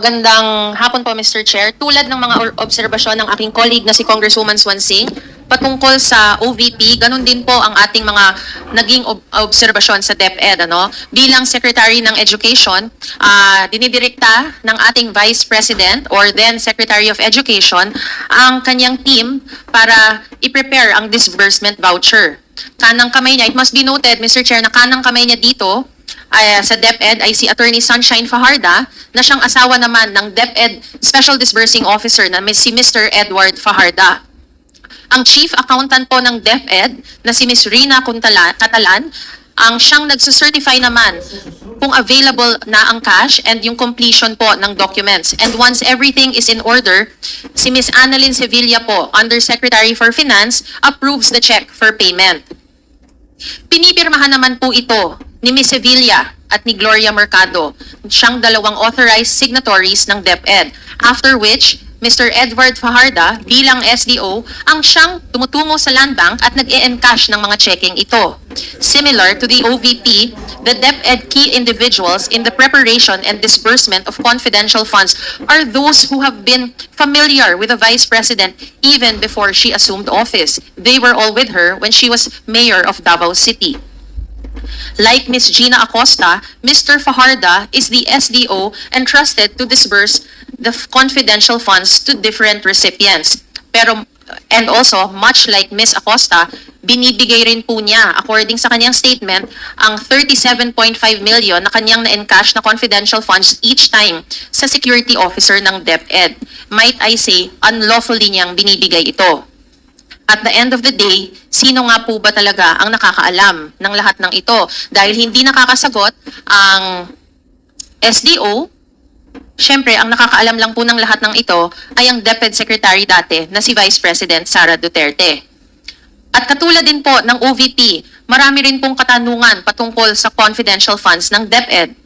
Magandang hapon po, Mr. Chair. Tulad ng mga obserbasyon ng aking colleague na si Congresswoman Swansing, patungkol sa OVP, ganun din po ang ating mga naging obserbasyon sa DepEd. Bilang Secretary ng Education, dinidirekta ng ating Vice President or then Secretary of Education ang kanyang team para i-prepare ang disbursement voucher. Kanang kamay niya, it must be noted, Mr. Chair, na kanang kamay niya dito sa DepEd ay si Attorney Sunshine Fajarda na siyang asawa naman ng DepEd Special Disbursing Officer na si Mr. Edward Fajarda. Ang Chief Accountant po ng DepEd na si Ms. Rina Catalan ang siyang nagsucertify naman kung available na ang cash and yung completion po ng documents. And once everything is in order, si Ms. Annalyn Sevilla po, Undersecretary for Finance, approves the check for payment. Pinipirmahan naman po ito ni Ms. Sevilla at ni Gloria Mercado, siyang dalawang authorized signatories ng DepEd. After which, Mr. Edward Fajarda bilang SDO ang siyang tumutungo sa Land Bank at nag-e-encash ng mga checking ito. Similar to the OVP, the DepEd key individuals in the preparation and disbursement of confidential funds are those who have been familiar with the Vice President even before she assumed office. They were all with her when she was mayor of Davao City. Like Ms. Gina Acosta, Mr. Fajarda is the SDO entrusted to disburse the confidential funds to different recipients. And also, much like Ms. Acosta, binibigay rin po niya, according sa kanyang statement, ang 37.5 million na kanyang na-encash na confidential funds each time sa security officer ng DepEd. Might I say, unlawfully niyang binibigay ito. At the end of the day, sino nga po ba talaga ang nakakaalam ng lahat ng ito? Dahil hindi nakakasagot ang SDO, syempre, ang nakakaalam lang po ng lahat ng ito ay ang DepEd Secretary dati na si Vice President Sara Duterte. At katulad din po ng OVP, marami rin pong katanungan patungkol sa confidential funds ng DepEd.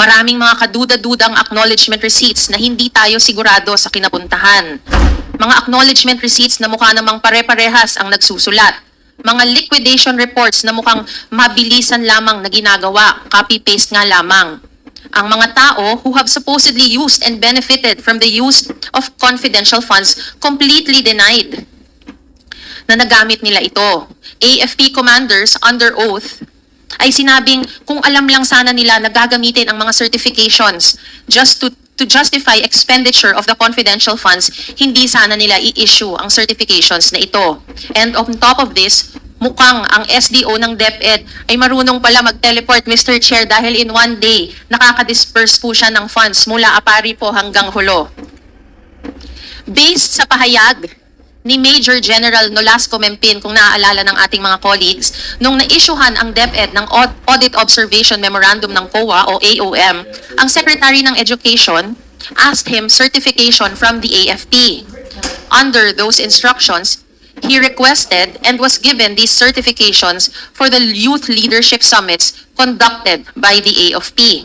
Maraming mga kaduda-dudang acknowledgement receipts na hindi tayo sigurado sa kinapuntahan. Mga acknowledgement receipts na mukha namang pare-parehas ang nagsusulat. Mga liquidation reports na mukhang mabilisan lamang na ginagawa, copy-paste nga lamang. Ang mga tao who have supposedly used and benefited from the use of confidential funds completely denied na nagamit nila ito. AFP commanders under oath ay sinabing kung alam lang sana nila na gagamitin ang mga certifications just to justify expenditure of the confidential funds, hindi sana nila i-issue ang certifications na ito. And on top of this, mukhang ang SDO ng DepEd ay marunong pala mag-teleport, Mr. Chair, dahil in one day, nakaka-disperse po siya ng funds mula Apari po hanggang Hulo. Based sa pahayag ni Major General Nolasco Mempin, kung naaalala ng ating mga colleagues, nung na-issuehan ang DepEd ng Audit Observation Memorandum ng COA o AOM, ang Secretary ng Education asked him certification from the AFP. Under those instructions, he requested and was given these certifications for the youth leadership summits conducted by the AFP.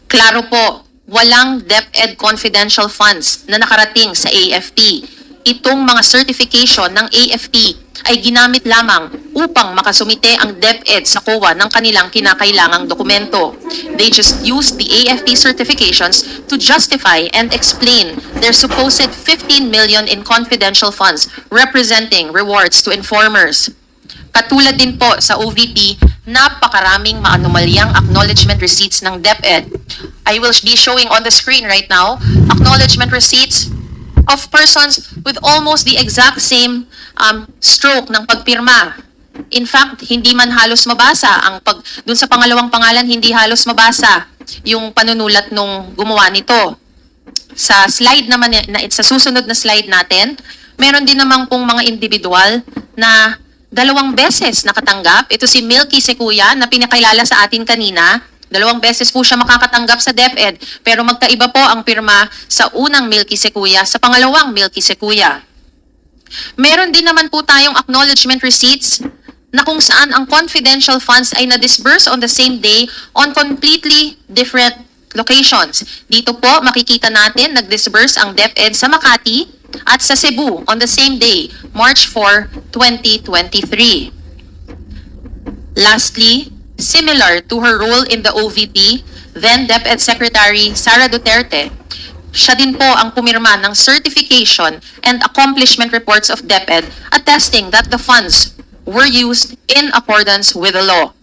Klaro po, walang DepEd confidential funds na nakarating sa AFP. Itong mga certification ng AFP ay ginamit lamang upang makasumite ang DepEd sa COA ng kanilang kinakailangang dokumento. They just used the AFP certifications to justify and explain their supposed 15 million in confidential funds representing rewards to informers. Katulad din po sa OVP, napakaraming maanumalyang acknowledgement receipts ng DepEd. I will be showing on the screen right now acknowledgement receipts of persons with almost the exact same stroke ng pagpirma. In fact, hindi man halos mabasa dun sa pangalawang pangalan, hindi halos mabasa yung panunulat nung gumawa nito. Sa slide naman, sa susunod na slide natin, meron din namang pong mga individual na 2 beses nakatanggap. Ito si Milky Sequoia na pinakilala sa atin kanina. 2 beses po siya makakatanggap sa DepEd, pero magkaiba po ang pirma sa unang Milky Sequoia sa pangalawang Milky Sequoia. Meron din naman po tayong acknowledgement receipts na kung saan ang confidential funds ay na-disburse on the same day on completely different locations. Dito po makikita natin nag-disburse ang DepEd sa Makati at sa Cebu on the same day, March 4, 2023. Lastly, similar to her role in the OVP, then DepEd Secretary Sara Duterte. Siya din po ang pumirma ng certification and accomplishment reports of DepEd attesting that the funds were used in accordance with the law.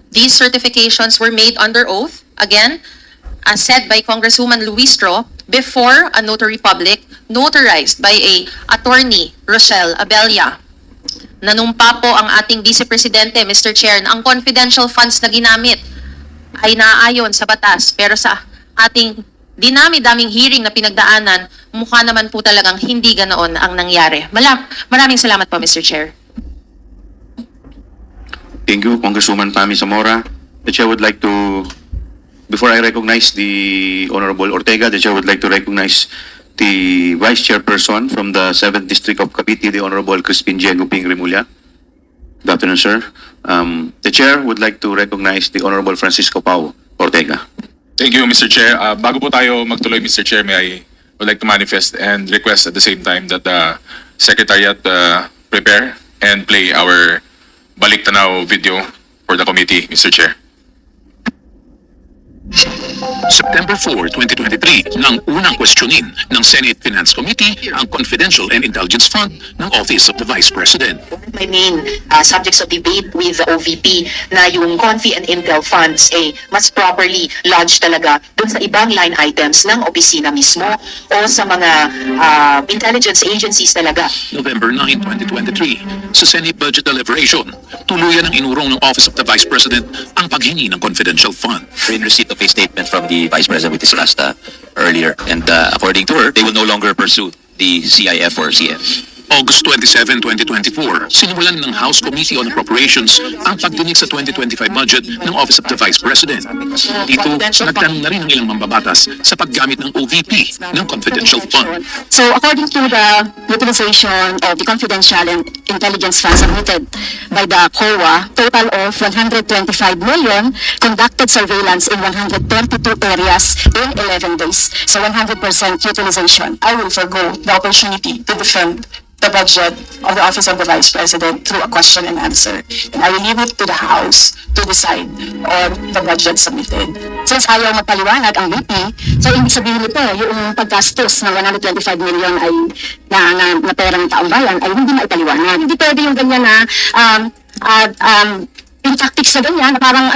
These certifications were made under oath, again, as said by Congresswoman Luistro, before a notary public notarized by a attorney, Rochelle Abella. Nanumpa po ang ating Vice Presidente, Mr. Chair, na ang confidential funds na ginamit ay naaayon sa batas. Pero sa ating dinami-daming hearing na pinagdaanan, mukha naman po talagang hindi ganoon ang nangyari. Maraming salamat po, Mr. Chair. Thank you, Congresswoman Pami Zamora. The Chair would like to, before I recognize the Honorable Ortega, the Chair would like to recognize the Vice Chairperson from the 7th District of Cavite, the Honorable Crispin Diego Ping Remulla. Good afternoon, sir. The Chair would like to recognize the Honorable Francisco Pau Ortega. Thank you, Mr. Chair. Bago po tayo magtuloy, Mr. Chair, I would like to manifest and request at the same time that the Secretariat prepare and play our Balik Tanaw video for the committee, Mr. Chair. September 4, 2023, nang unang questionin ng Senate Finance Committee ang Confidential and Intelligence Fund ng Office of the Vice President. My main subjects of debate with the OVP na yung Confi and Intel funds mas properly lodged talaga dun sa ibang line items ng opisina mismo o sa mga intelligence agencies talaga. November 9, 2023, sa Senate Budget Deliberation, tuluyan ang inurong ng Office of the Vice President ang paghingi ng confidential fund. In receipt of a statement from the Vice President we discussed earlier, and according to her, they will no longer pursue the CIF or CF. August 27, 2024, sinimulan ng House Committee on Appropriations ang pagdinig sa 2025 budget ng Office of the Vice President. Dito, nagtanong na rin ang ilang mambabatas sa paggamit ng OVP ng confidential fund. So according to the utilization of the confidential and intelligence funds submitted by the COA, total of 125 million conducted surveillance in 132 areas in 11 days. So 100% utilization. I will forgo the opportunity to defend the budget of the Office of the Vice President through a question and answer. And I will leave it to the House to decide on the budget submitted. Since ayaw magpaliwanag ang VP, so ibig sabihin nito, yung paggastos ng 125 million ay na pera ng taong bayan ay hindi maipaliwanag. Hindi pwede yung ganyan na yung tactics na ganyan, na parang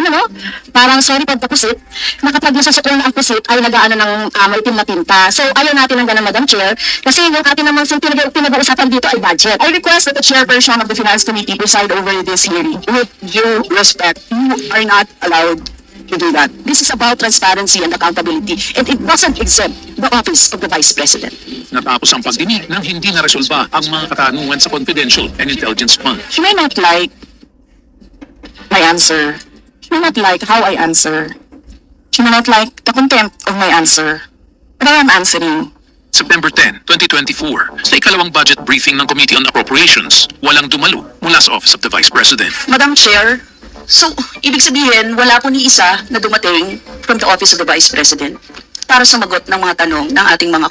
parang sorry pagkapusit, na kapag nasasukol na ang pusit ay nag-aano ng maitim na tinta. So ayaw natin ng ganun, Madam Chair, kasi yung atin namang pinag-uusapan dito ay budget. I request that the chairperson of the Finance Committee preside over this hearing. With due respect, you are not allowed to do that. This is about transparency and accountability, and it doesn't exempt the Office of the Vice President. Natapos ang pagdinig nang hindi naresolba ang mga katanungan sa Confidential and Intelligence Fund. She may not like my answer. She may not like how I answer. She may not like the content of my answer. But I am answering. September 10, 2024, sa ikalawang budget briefing ng Committee on Appropriations, walang dumalo mula sa Office of the Vice President. Madam Chair, so ibig sabihin wala po ni isa na dumating from the Office of the Vice President para sumagot ng mga tanong ng ating mga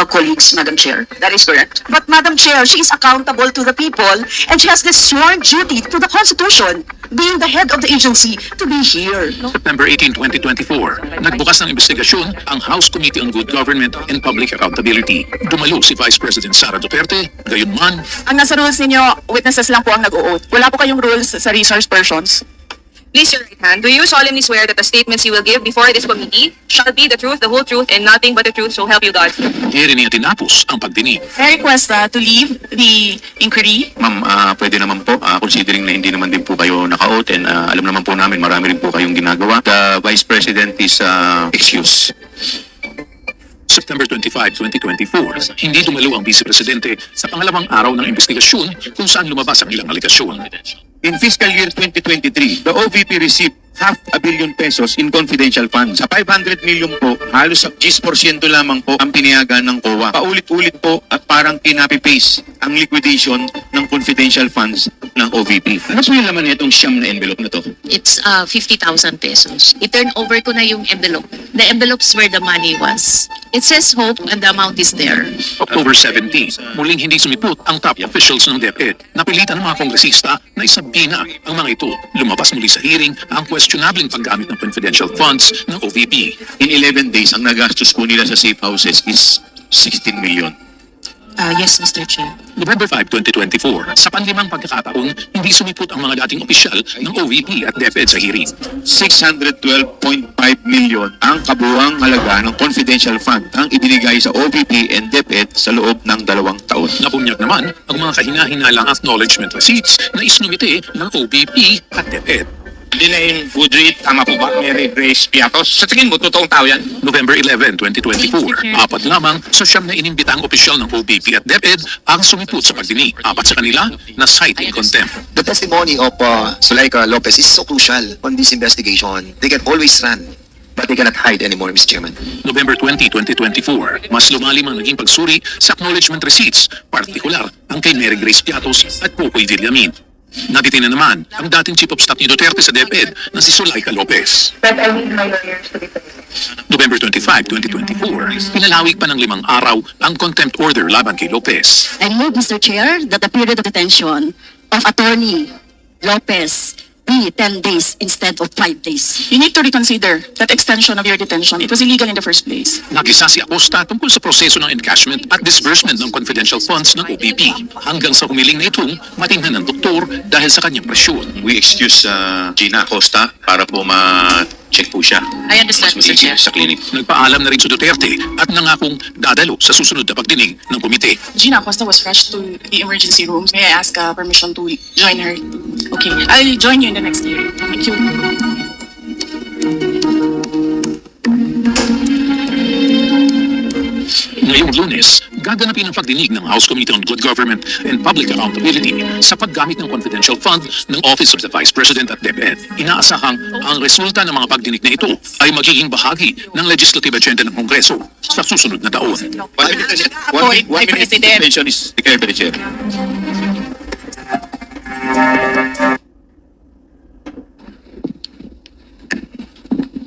colleagues, Madam Chair. That is correct. But Madam Chair, she is accountable to the people and she has this sworn duty to the Constitution, being the head of the agency, to be here. September 18, 2024, nagbukas ng investigasyon ang House Committee on Good Government and Public Accountability. Dumalo si Vice President Sara Duterte, gayunman. Ang nasa rules ninyo, witnesses lang po ang nag-o-oath. Wala po kayong rules sa resource persons. Please your right hand. Do you solemnly swear that the statements you will give before this committee shall be the truth, the whole truth, and nothing but the truth, so help you God? Heri niya tinapos ang pagdinig. I request to leave the inquiry. Ma'am, pwede naman po, considering na hindi naman din po kayo naka-oath and alam naman po namin marami rin po kayong ginagawa. The Vice President is excused. September 25, 2024, hindi dumalo ang Vice Presidente sa pangalawang araw ng investigasyon kung saan lumabas ang ilang aligasyon. In fiscal year 2023, the OVP received ₱500 million in confidential funds. Sa 500 million po, halos 10% lamang po ang pinayagan ng COA. Paulit-ulit po at parang pinapipaste ang liquidation ng confidential funds ng OVP. Ano po yung laman nitong siyam na envelope na to? It's 50,000 pesos. I-turn over ko na yung envelope. The envelope's where the money was. It says hope and the amount is there. October 17, muling hindi sumipot ang top officials ng DepEd. Napilitan ng mga kongresista na isabina ang mga ito. Lumabas muli sa hearing ang question questionableng paggamit ng confidential funds ng OVP. In 11 days, ang nagastos po nila sa safe houses is 16 million. Yes, Mr. Chair. November 5, 2024, sa panlimang pagkakataon, hindi sumipot ang mga dating opisyal ng OVP at DepEd sa hearing. 612.5 million ang kabuuang halaga ng confidential fund ang ibinigay sa OVP and DepEd sa loob ng 2 taon. Nabunyag naman ang mga kahina-hinalang acknowledgement receipts na isinumite ng OVP at DepEd. Hindi na yung food rate, tama po ba? Mary Grace Piatos. Sa tingin mo, totoong tao yan? November 11, 2024, apat lamang sa siyam na inimbitang opisyal ng OVP at DepEd ang sumipot sa pagdinig. Apat sa kanila na cite in contempt. The testimony of Zulaika Lopez is so crucial on this investigation. They can always run, but they cannot hide anymore, Mr. Chairman. November 20, 2024, mas lumalim ang naging pagsuri sa acknowledgement receipts, partikular ang kay Mary Grace Piatos at Popoy Villamin. Natitin na naman ang dating Chief of Staff ni Duterte sa DepEd na si Zulaika Lopez. But I need my lawyers to be November 25, 2024, pinalawig pa ng 5 araw ang contempt order laban kay Lopez. I move, Mr. Chair, that the period of detention of Attorney Lopez be 10 days instead of 5 days. You need to reconsider that extension of your detention. It was illegal in the first place. Nagisa si Acosta tungkol sa proseso ng encashment at disbursement ng confidential funds ng OVP hanggang sa humiling na itong matingnan ng doktor dahil sa kanyang presyon. We excuse Gina Acosta para po ma-check po siya. I understand, Mr. Chair. Sa clinic. Nagpaalam na rin si Duterte at nangakong dadalo sa susunod na pagdinig ng komite. Gina Acosta was rushed to the emergency room. May I ask permission to join her? Okay, I'll join you in the next hearing. Thank you. Ngayong Lunes, gaganapin ang pagdinig ng House Committee on Good Government and Public Accountability sa paggamit ng confidential fund ng Office of the Vice President at DepEd. Inaasahang ang resulta ng mga pagdinig na ito ay magiging bahagi ng legislative agenda ng Kongreso sa susunod na taon. 1 minute suspension is declared by the chair.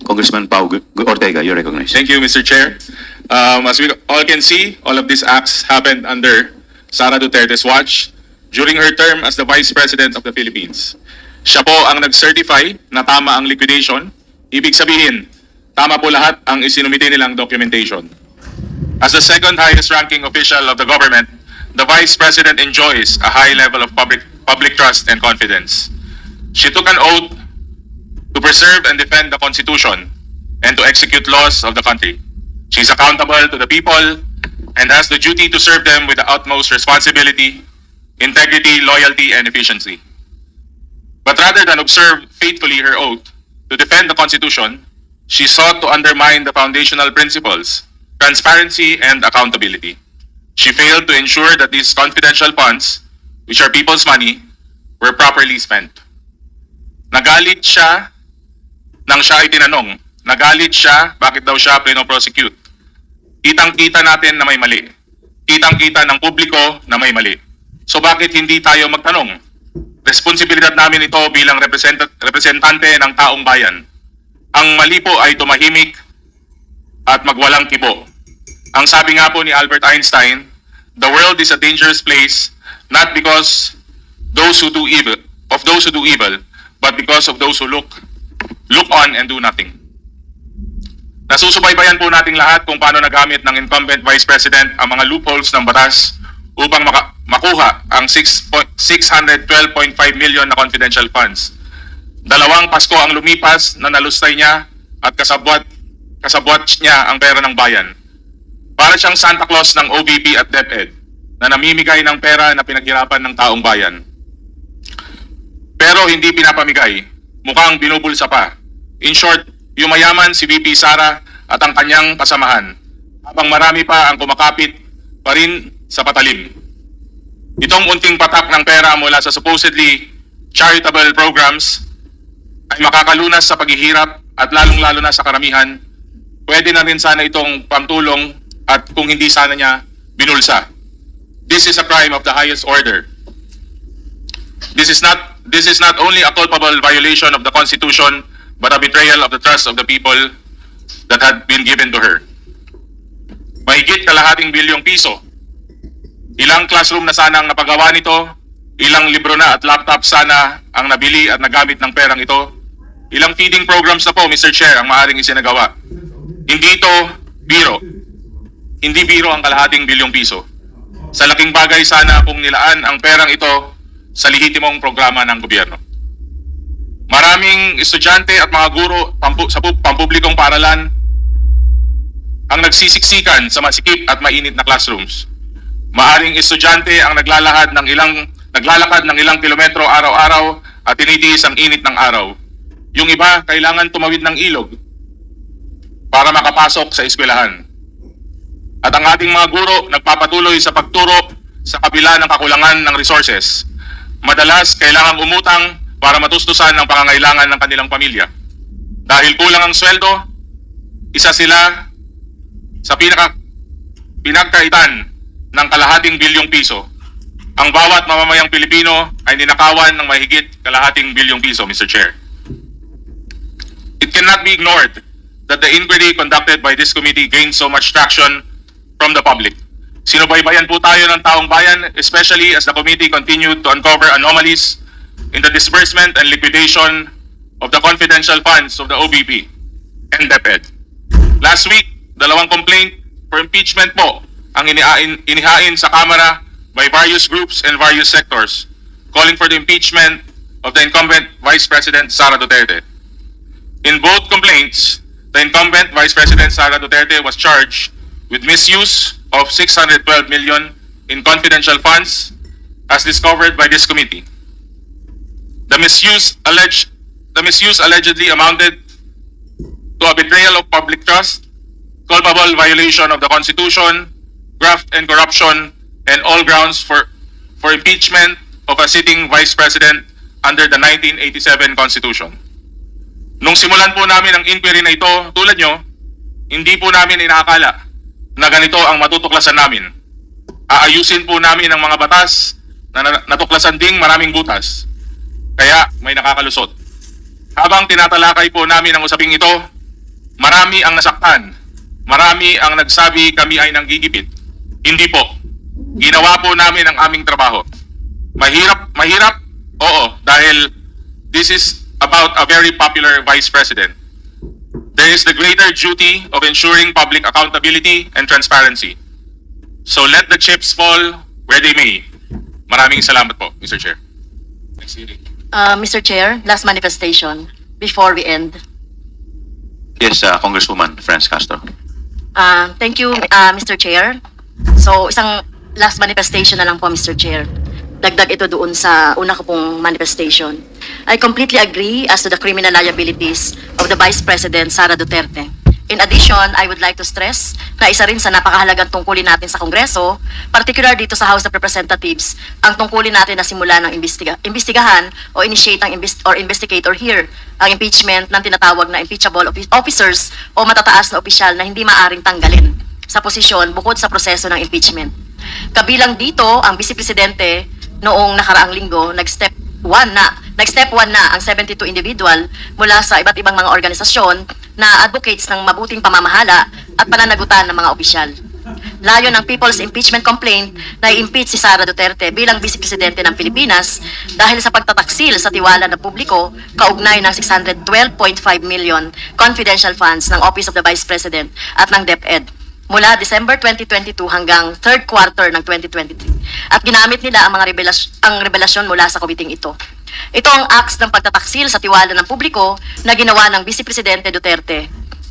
Congressman Pau Ortega, you're recognized. Thank you, Mr. Chair. As we all can see, all of these acts happened under Sara Duterte's watch during her term as the Vice President of the Philippines. Siya po ang nag-certify na tama ang liquidation. Ibig sabihin, tama po lahat ang isinumite nilang documentation. As the second highest ranking official of the government, the Vice President enjoys a high level of public trust and confidence. She took an oath to preserve and defend the Constitution and to execute laws of the country. She is accountable to the people and has the duty to serve them with the utmost responsibility, integrity, loyalty, and efficiency. But rather than observe faithfully her oath to defend the Constitution, she sought to undermine the foundational principles, transparency, and accountability. She failed to ensure that these confidential funds, which are people's money, were properly spent. Nagalit siya nang siya ay tinanong. Nagalit siya, bakit daw siya pino-prosecute? Kitang-kita natin na may mali. Kitang-kita ng publiko na may mali. So bakit hindi tayo magtanong? Responsibilidad namin ito bilang representante ng taong bayan. Ang mali po ay tumahimik at magwalang kibo. Ang sabi nga po ni Albert Einstein, the world is a dangerous place not because those who do evil, but because of those who look on and do nothing. Nasusubaybayan po nating lahat kung paano nagamit ng incumbent Vice President ang mga loopholes ng batas upang makuha ang 612.5 million na confidential funds. 2 Pasko ang lumipas na nalustay niya at kasabwat niya ang pera ng bayan. Para siyang Santa Claus ng OVP at DepEd na namimigay ng pera na pinaghirapan ng taong bayan. Pero hindi pinapamigay, mukhang binubulsa pa. In short, yumayaman si VP Sara at ang kanyang kasamahan, habang marami pa ang kumakapit pa rin sa patalim. Itong unting patak ng pera mula sa supposedly charitable programs ay makakalunas sa paghihirap at lalong-lalo na sa karamihan. Pwede na rin sana itong pangtulong at kung hindi sana niya binulsa. This is a crime of the highest order. This is not only a culpable violation of the Constitution, but a betrayal of the trust of the people that had been given to her. Mahigit kalahating bilyong piso. Ilang classroom na sana ang napagawa nito, ilang libro na at laptop sana ang nabili at nagamit ng perang ito. Ilang feeding programs na po, Mr. Chair, ang maaaring isinagawa. Hindi ito biro. Hindi biro ang kalahating bilyong piso. Sa laking bagay sana kung nilaan ang perang ito sa lehitimong programa ng gobyerno. Maraming estudyante at mga guro sa pampublikong paaralan ang nagsisiksikan sa masikip at mainit na classrooms. Maaring estudyante ang naglalakad ng ilang kilometro araw-araw at tinitiis ang init ng araw. Yung iba kailangan tumawid ng ilog para makapasok sa eskwelahan. At ang ating mga guro nagpapatuloy sa pagturo sa kabila ng kakulangan ng resources. Madalas kailangang umutang para matustusan ang pangangailangan ng kanilang pamilya. Dahil kulang ang sweldo, isa sila sa pinagkaitan ng kalahating bilyong piso. Ang bawat mamamayang Pilipino ay ninakawan ng mahigit kalahating bilyong piso, Mr. Chair. It cannot be ignored that the inquiry conducted by this committee gained so much traction from the public. Sinubaybayan po tayo ng taong bayan, especially as the committee continued to uncover anomalies in the disbursement and liquidation of the confidential funds of the OVP and DepEd. Last week, 2 complaint for impeachment po ang inihain sa Kamara by various groups and various sectors calling for the impeachment of the incumbent Vice President Sara Duterte. In both complaints, the incumbent Vice President Sara Duterte was charged with misuse of 612 million in confidential funds as discovered by this committee. The misuse allegedly amounted to a betrayal of public trust, culpable violation of the Constitution, graft and corruption, and all grounds for impeachment of a sitting Vice President under the 1987 Constitution. Nung simulan po namin ang inquiry na ito, tulad nyo, hindi po namin inaakala na ganito ang matutuklasan namin. Aayusin po namin ang mga batas na natuklasan ding maraming butas. Kaya may nakakalusot. Habang tinatalakay po namin ang usaping ito, marami ang nasaktan. Marami ang nagsabi kami ay nanggigipit. Hindi po. Ginawa po namin ang aming trabaho. Mahirap? Oo, dahil this is about a very popular Vice President. There is the greater duty of ensuring public accountability and transparency. So let the chips fall where they may. Maraming salamat po, Mr. Chair. Next hearing. Mr. Chair, last manifestation before we end. Yes, Congresswoman Franz Castro. Thank you, Mr. Chair. So, isang last manifestation na lang po, Mr. Chair. Dagdag ito doon sa una ko pong manifestation. I completely agree as to the criminal liabilities of the Vice President Sara Duterte. In addition, I would like to stress na isa rin sa napakahalagang tungkulin natin sa Kongreso, particular dito sa House of Representatives, ang tungkulin natin na simula ng imbestigahan o initiate investigate or hear ang impeachment ng tinatawag na impeachable officers o matataas na opisyal na hindi maaring tanggalin sa posisyon bukod sa proseso ng impeachment. Kabilang dito ang Vice Presidente noong nakaraang linggo, nag-step 1 na ang 72 individual mula sa iba't ibang mga organisasyon na advocates ng mabuting pamamahala at pananagutan ng mga opisyal. Layo ng People's Impeachment Complaint na i-impeach si Sara Duterte bilang Vice Presidente ng Pilipinas dahil sa pagtataksil sa tiwala ng publiko kaugnay ng 612.5 million confidential funds ng Office of the Vice President at ng DepEd mula December 2022 hanggang third quarter ng 2023. At ginamit nila ang mga revelasyon mula sa committee ito. Ito ang acts ng pagtataksil sa tiwala ng publiko na ginawa ng Vice Presidente Duterte.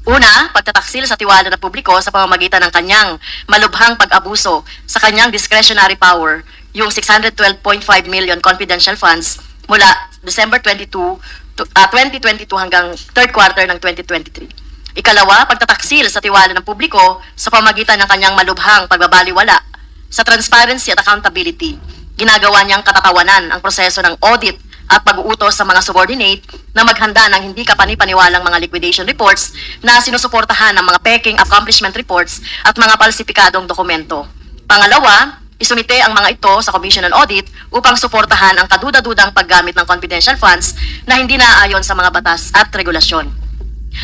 Una, pagtataksil sa tiwala ng publiko sa pamamagitan ng kanyang malubhang pag-abuso sa kanyang discretionary power, yung 612.5 million confidential funds mula December 2022 hanggang third quarter ng 2023. Ikalawa, pagtataksil sa tiwala ng publiko sa pamamagitan ng kanyang malubhang pagbabaliwala sa transparency at accountability. Ginagawa niyang katatawanan ang proseso ng audit at pag-uutos sa mga subordinate na maghanda ng hindi kapani-paniwalang mga liquidation reports na sinusuportahan ng mga peking accomplishment reports at mga palsipikadong dokumento. Pangalawa, isumite ang mga ito sa Commission on Audit upang suportahan ang kaduda-dudang paggamit ng confidential funds na hindi naaayon sa mga batas at regulasyon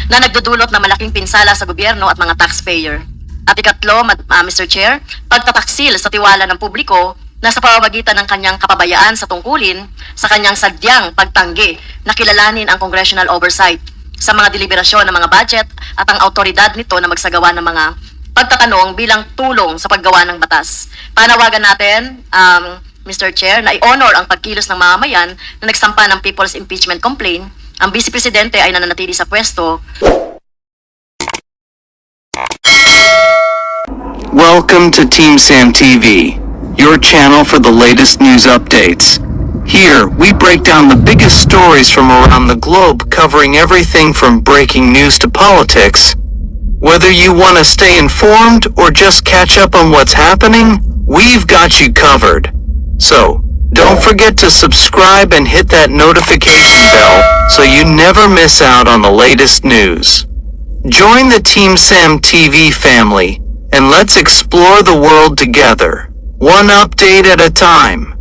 na nagdudulot ng malaking pinsala sa gobyerno at mga taxpayer. At ikatlo, Mr. Chair, pagtataksil sa tiwala ng publiko na sa pamamagitan ng kanyang kapabayaan sa tungkulin sa kanyang sadyang pagtanggi na kilalanin ang congressional oversight sa mga deliberasyon ng mga budget at ang autoridad nito na magsagawa ng mga pagtatanong bilang tulong sa paggawa ng batas. Panawagan natin, Mr. Chair, na i-honor ang pagkilos ng mamamayan na nagsampa ng People's Impeachment Complaint. Ang Vice Presidente ay nananatili sa pwesto. Welcome to Team Sam TV, your channel for the latest news updates. Here, we break down the biggest stories from around the globe, covering everything from breaking news to politics. Whether you want to stay informed or just catch up on what's happening, we've got you covered. So, don't forget to subscribe and hit that notification bell so you never miss out on the latest news. Join the Team Sam TV family, and let's explore the world together, one update at a time.